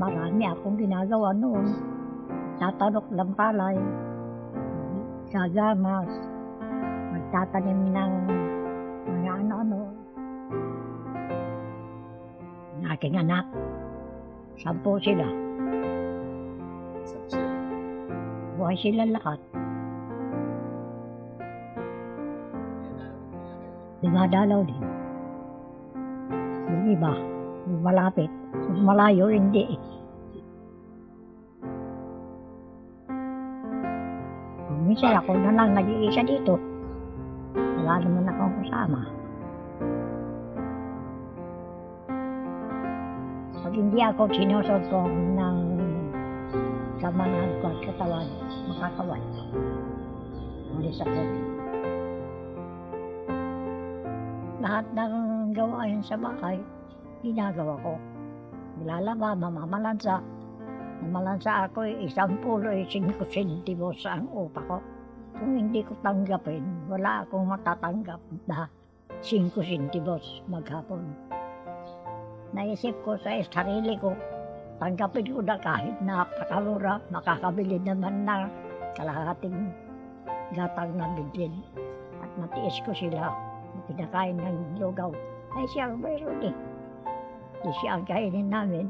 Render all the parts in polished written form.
marami akong ginagawa noon. Tatanok ng palay, gagamas, magtatanim ng mga ano-ano. Ang aking anak, 10 sila. Buhay sila lahat. Dumadalaw din. Yung iba, yung malapit. Yung malayo, hindi. Minsan ako na lang nag-iisa dito. Wala naman akong kasama. Pag hindi ako sinusod ng sa mga katawan, makakawal. Ulis ako. Lahat ng gawain sa bahay, ginagawa ko. Nilalaba, mamalansa. Mamalansa ako 10 sentimos ang upa ko. Kung hindi ko tanggapin, wala akong matatanggap na 5 sentimos maghapon. Naisip ko sa sarili ko, tanggapin ko na kahit napakamura, makakabili naman ng kalahating gatang na bigyan. At natiis ko sila, pinakain ng lugaw. Ay siya, mayroon eh. Di siya ang kainin namin.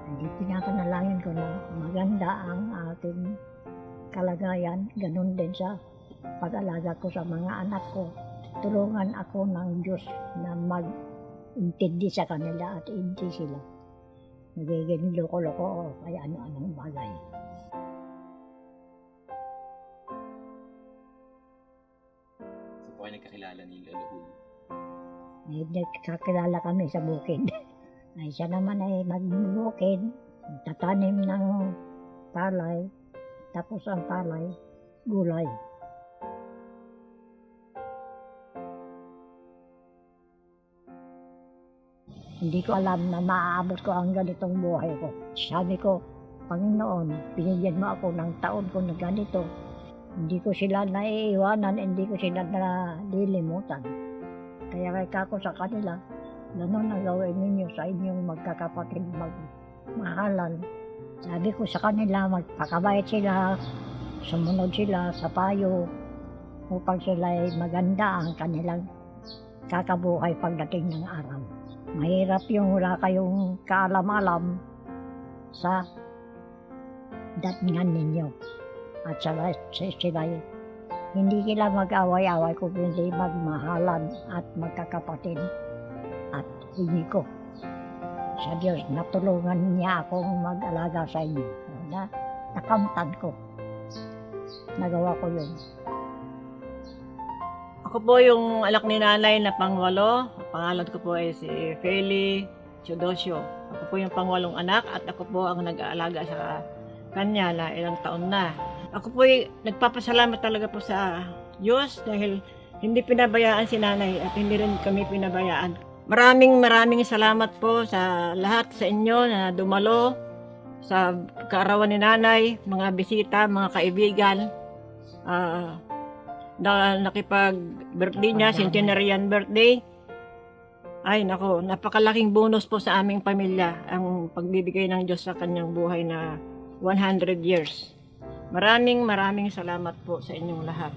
Hindi pinapanalangin ko na maganda ang ating kalagayan, ganun din sa pag-alaga ko sa mga anak ko. Tulungan ako ng Diyos na mag-intindi sa kanila at hindi sila nagiging loko-loko o kaya ano-anong bagay. Saan po kayo nagkakilala ni Lolo Huy? Nagkakilala kami sa bukid. Ay siya naman ay magbukid, tatanim ng palay, tapos ang palay, gulay. Hindi ko alam na maaabot ko ang ganitong buhay ko. Sabi ko, Panginoon, binigyan mo ako ng taon ko na ganito. Hindi ko sila naiiwanan, hindi ko sila nalilimutan. Kaya ko sa kanila, ganun ang gawin ninyo sa inyong magkakapatid, magmahalan. Sabi ko sa kanila, magpakabait sila, sumunod sila sa payo, upang sila ay maganda ang kanilang kakabuhay pagdating ng araw. Mahirap yung wala kayong kaalam-alam sa datingan ninyo. At sila hindi sila mag-away-away kung hindi magmahalan at magkakapatid. At hindi ko sa Diyos, natulungan niya akong mag-alaga sa inyo. Nakamtan ko. Nagawa ko yun. Ako po yung anak ni nanay na pang-8. Pangalan ko po ay si Feli Chodosio. Ako po yung pang-8 anak at ako po ang nag-aalaga sa kanya na ilang taon na. Ako po ay nagpapasalamat talaga po sa Diyos dahil hindi pinabayaan si nanay at hindi rin kami pinabayaan. Maraming salamat po sa lahat sa inyo na dumalo sa kaarawan ni nanay, mga bisita, mga kaibigan. Na nakipag-birthday niya, centenarian birthday. Ay nako, napakalaking bonus po sa aming pamilya ang pagbibigay ng Diyos sa kanyang buhay na 100 years. Maraming salamat po sa inyong lahat.